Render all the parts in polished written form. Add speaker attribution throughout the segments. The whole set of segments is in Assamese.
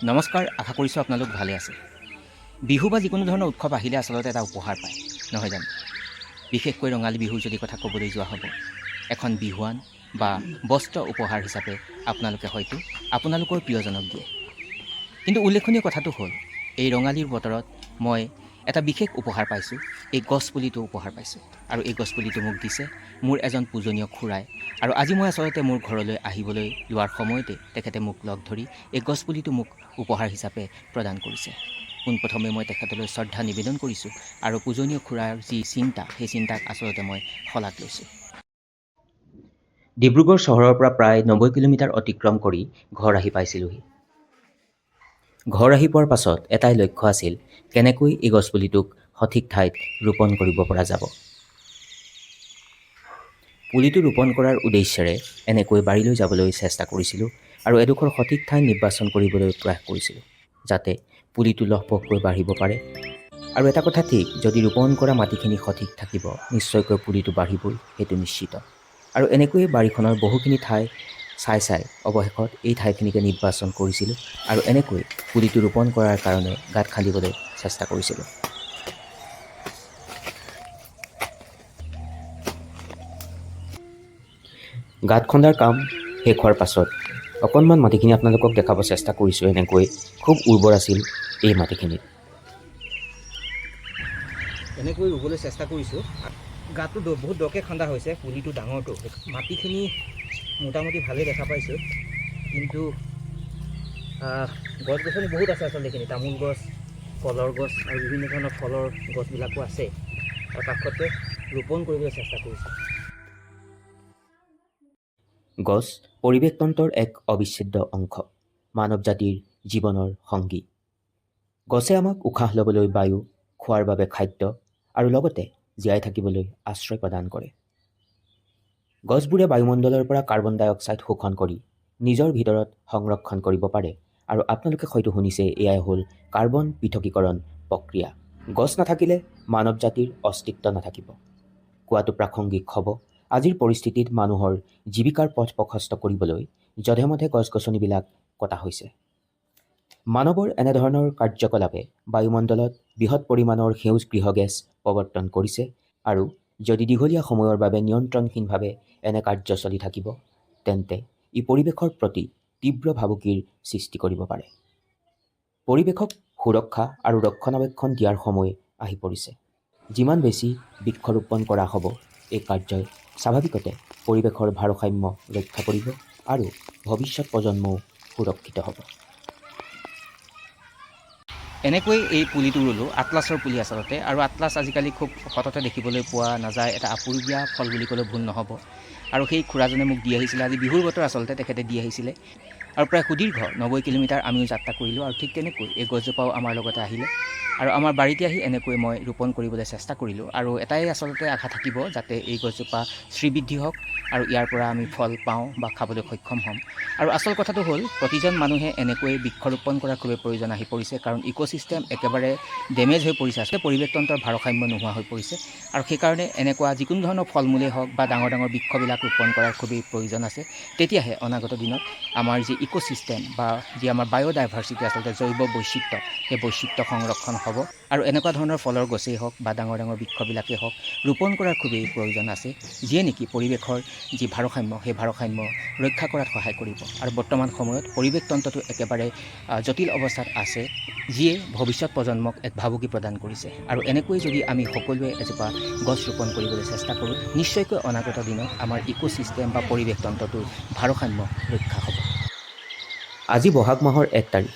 Speaker 1: নমস্কাৰ, আশা কৰিছোঁ আপোনালোক ভালে আছে। বিহু বা যিকোনো ধৰণৰ উৎসৱ আহিলে আচলতে এটা উপহাৰ পায়, নহয় জানো? বিশেষকৈ ৰঙালী বিহুৰ যদি কথা ক'বলৈ যোৱা হ'ব, এখন বিহুৱান বা বস্ত্ৰ উপহাৰ হিচাপে আপোনালোকে হয়তো আপোনালোকৰ প্ৰিয়জনক দিয়ে। কিন্তু উল্লেখনীয় কথাটো হ'ল, এই ৰঙালীৰ বতৰত মই এটা বিশেষ উপহাৰ পাইছোঁ, এই গছপুলিটো উপহাৰ পাইছোঁ। আৰু এই গছপুলিটো মোক দিছে মোৰ এজন পূজনীয় খুৰাই। আৰু আজি মই আচলতে মোৰ ঘৰলৈ আহিবলৈ লোৱাৰ সময়তে তেখেতে মোক লগ ধৰি এই গছপুলিটো মোক উপহাৰ হিচাপে প্ৰদান কৰিছে। পোনপ্ৰথমে মই তেখেতলৈ শ্ৰদ্ধা নিবেদন কৰিছোঁ আৰু পূজনীয় খুৰাৰ যি চিন্তা, সেই চিন্তাক আচলতে মই শলাগ লৈছোঁ। ডিব্ৰুগড় চহৰৰ পৰা প্ৰায় 90 কিলোমিটাৰ অতিক্ৰম কৰি ঘৰ আহি পাইছিলোঁহি। ঘৰ আহি পোৱাৰ পাছত এটাই লক্ষ্য আছিল, কেনেকৈ এই গছপুলিটোক সঠিক ঠাইত ৰোপণ কৰিব পৰা যাব। পুলিটো ৰোপণ কৰাৰ উদ্দেশ্যেৰে এনেকৈ বাৰীলৈ যাবলৈ চেষ্টা কৰিছিলোঁ আৰু এডোখৰ সঠিক ঠাই নিৰ্বাচন কৰিবলৈ প্ৰয়াস কৰিছিলোঁ, যাতে পুলিটো লহপহকৈ বাঢ়িব পাৰে। আৰু এটা কথা ঠিক, যদি ৰোপণ কৰা মাটিখিনি সঠিক থাকিব, নিশ্চয়কৈ পুলিটো বাঢ়িবই, সেইটো নিশ্চিত। আৰু এনেকৈয়ে বাৰীখনৰ বহুখিনি ঠাই চাই অৱশেষত এই ঠাইখিনিকে নিৰ্বাচন কৰিছিলোঁ আৰু এনেকৈ পুলিটো ৰোপণ কৰাৰ কাৰণে গাঁত খান্দিবলৈ চেষ্টা কৰিছিলোঁ। গাঁত খন্দাৰ কাম শেষ হোৱাৰ পাছত অকণমান মাটিখিনি আপোনালোকক দেখাব চেষ্টা কৰিছোঁ। এনেকৈ খুব উৰ্বৰ আছিল এই মাটিখিনিত। এনেকৈ ৰুবলৈ চেষ্টা কৰিছোঁ। গাঁতটো বহুত দকৈ খন্দা হৈছে, পুলিটো ডাঙৰটো, মাটিখিনি মোটামুটি ভালেই দেখা পাইছোঁ। কিন্তু গছ গছনি বহুত আছে আচলতে এইখিনি, তামোল গছ, ফলৰ গছ আৰু বিভিন্ন ধৰণৰ ফলৰ গছবিলাকো আছে। আৰু কাষতে ৰোপণ কৰিবলৈ চেষ্টা কৰিছোঁ। গছ পৰিৱেশ তন্ত্ৰৰ এক অবিচ্ছেদ্য অংশ, মানৱ জাতিৰ জীৱনৰ সংগী। গছে আমাক উশাহ ল'বলৈ বায়ু, খোৱাৰ বাবে খাদ্য আৰু লগতে জীয়াই থাকিবলৈ আশ্ৰয় প্ৰদান কৰে। গছবোৰে বায়ুমণ্ডলৰ পৰা কাৰ্বন ডাই অক্সাইড শোষণ কৰি নিজৰ ভিতৰত সংৰক্ষণ কৰিব পাৰে। আৰু আপোনালোকে হয়তো শুনিছে, এয়াই হ'ল কাৰ্বন পৃথকীকৰণ প্ৰক্ৰিয়া। গছ নাথাকিলে মানৱ জাতিৰ অস্তিত্ব নাথাকিব। কোৱাটো প্ৰাসংগিক হ'ব, আজিৰ পৰিস্থিতিত মানুহৰ জীৱিকাৰ পথ প্ৰশস্ত কৰিবলৈ যধে মধে গছ গছনিবিলাক কটা হৈছে। মানৱৰ এনেধৰণৰ কাৰ্যকলাপে বায়ুমণ্ডলত বৃহৎ পৰিমাণৰ সেউজ গৃহ গেছ প্ৰৱৰ্তন কৰিছে। আৰু যদি দীঘলীয়া সময়ৰ বাবে নিয়ন্ত্ৰণহীনভাৱে এনে কাৰ্য চলি থাকিব, তেন্তে ই পৰিৱেশৰ প্ৰতি তীব্ৰ ভাবুকিৰ সৃষ্টি কৰিব পাৰে। পৰিৱেশক সুৰক্ষা আৰু ৰক্ষণাবেক্ষণ দিয়াৰ সময় আহি পৰিছে। যিমান বেছি বৃক্ষৰোপণ কৰা হ'ব, এই কাৰ্যই স্বাভাৱিকতে পৰিৱেশৰ ভাৰসাম্য ৰক্ষা কৰিব আৰু ভৱিষ্যত প্ৰজন্মও সুৰক্ষিত হ'ব। এনেকৈ এই পুলিটো ৰুলোঁ, আটলাছৰ পুলি আচলতে। আৰু আটলাছ আজিকালি খুব সততে দেখিবলৈ পোৱা নাযায়, এটা আপুৰুগীয়া ফল বুলি ক'লেও ভুল নহ'ব। আৰু সেই খুৰাজনে মোক দি আহিছিলে, আজি বিহুৰ বতৰ আচলতে, তেখেতে দি আহিছিলে। আৰু প্ৰায় সুদীৰ্ঘ 90 কিলোমিটাৰ আমিও যাত্ৰা কৰিলোঁ। আৰু ঠিক তেনেকৈ এই গছজোপাও আমাৰ লগতে আহিলে আৰু আমাৰ বাৰীতে আহি এনেকৈ মই ৰোপণ কৰিবলৈ চেষ্টা কৰিলোঁ। আৰু এটাই আচলতে আশা থাকিব, যাতে এই গছজোপা শ্ৰীবৃদ্ধি হওক আৰু ইয়াৰ পৰা আমি ফল পাওঁ বা খাবলৈ সক্ষম হ'ম। আৰু আচল কথাটো হ'ল, প্ৰতিজন মানুহে এনেকৈ বৃক্ষৰোপণ কৰাৰ খুবেই প্ৰয়োজন আহি পৰিছে, কাৰণ ইক'ছিষ্টেম একেবাৰে ডেমেজ হৈ পৰিছে। আচলতে পৰিৱেশ তন্ত্ৰৰ ভাৰসাম্য নোহোৱা হৈ পৰিছে। আৰু সেইকাৰণে এনেকুৱা যিকোনো ধৰণৰ ফল মূলেই হওক বা ডাঙৰ ডাঙৰ বৃক্ষবিলাক ৰোপণ কৰাৰ খুবেই প্ৰয়োজন আছে। তেতিয়াহে অনাগত দিনত আমাৰ যি ইক'ছিষ্টেম বা যি আমাৰ বায়'ডাইভাৰ্চিটি, আচলতে জৈৱ বৈচিত্ৰ্য, সেই বৈচিত্ৰ্য সংৰক্ষণ হ'ব। আৰু এনেকুৱা ধৰণৰ ফলৰ গছেই হওক বা ডাঙৰ ডাঙৰ বৃক্ষবিলাকেই হওক ৰোপণ কৰাৰ খুবেই প্ৰয়োজন আছে, যিয়ে নেকি পৰিৱেশৰ যি ভাৰসাম্য, সেই ভাৰসাম্য ৰক্ষা কৰাত সহায় কৰিব। আৰু বৰ্তমান সময়ত পৰিৱেশ তন্ত্ৰটো একেবাৰে জটিল অৱস্থাত আছে, যিয়ে ভৱিষ্যত প্ৰজন্মক এক ভাবুকি প্ৰদান কৰিছে। আৰু এনেকৈ যদি আমি সকলোৱে এজোপা গছ ৰোপণ কৰিবলৈ চেষ্টা কৰোঁ, নিশ্চয়কৈ অনাগত দিনত আমাৰ ইক'ছিষ্টেম বা পৰিৱেশ তন্ত্ৰটোৰ ভাৰসাম্য ৰক্ষা হ'ব। আজি বহাগ মাহৰ 1 তাৰিখ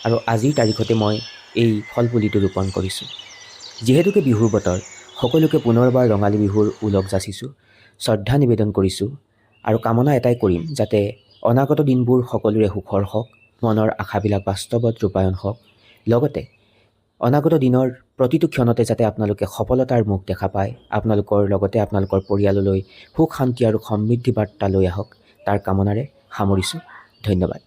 Speaker 1: আৰু আজিৰ তাৰিখতে মই এই ফল পুলিটো ৰোপণ কৰিছোঁ। যিহেতুকে বিহুৰ বতৰ, সকলোকে পুনৰবাৰ ৰঙালী বিহুৰ ওলগ যাচিছোঁ, শ্ৰদ্ধা নিবেদন কৰিছোঁ আৰু কামনা এটাই কৰিম, যাতে অনাগত দিনবোৰ সকলোৰে সুখৰ হওক, মনৰ আশাবিলাক বাস্তৱত ৰূপায়ণ হওক। লগতে অনাগত দিনৰ প্ৰতিটো ক্ষণতে যাতে আপোনালোকে সফলতাৰ মুখ দেখা পায়, আপোনালোকৰ লগতে আপোনালোকৰ পৰিয়াললৈ সুখ শান্তি আৰু সমৃদ্ধি বাৰ্তা লৈ আহক, তাৰ কামনাৰে সামৰিছোঁ। ধন্যবাদ।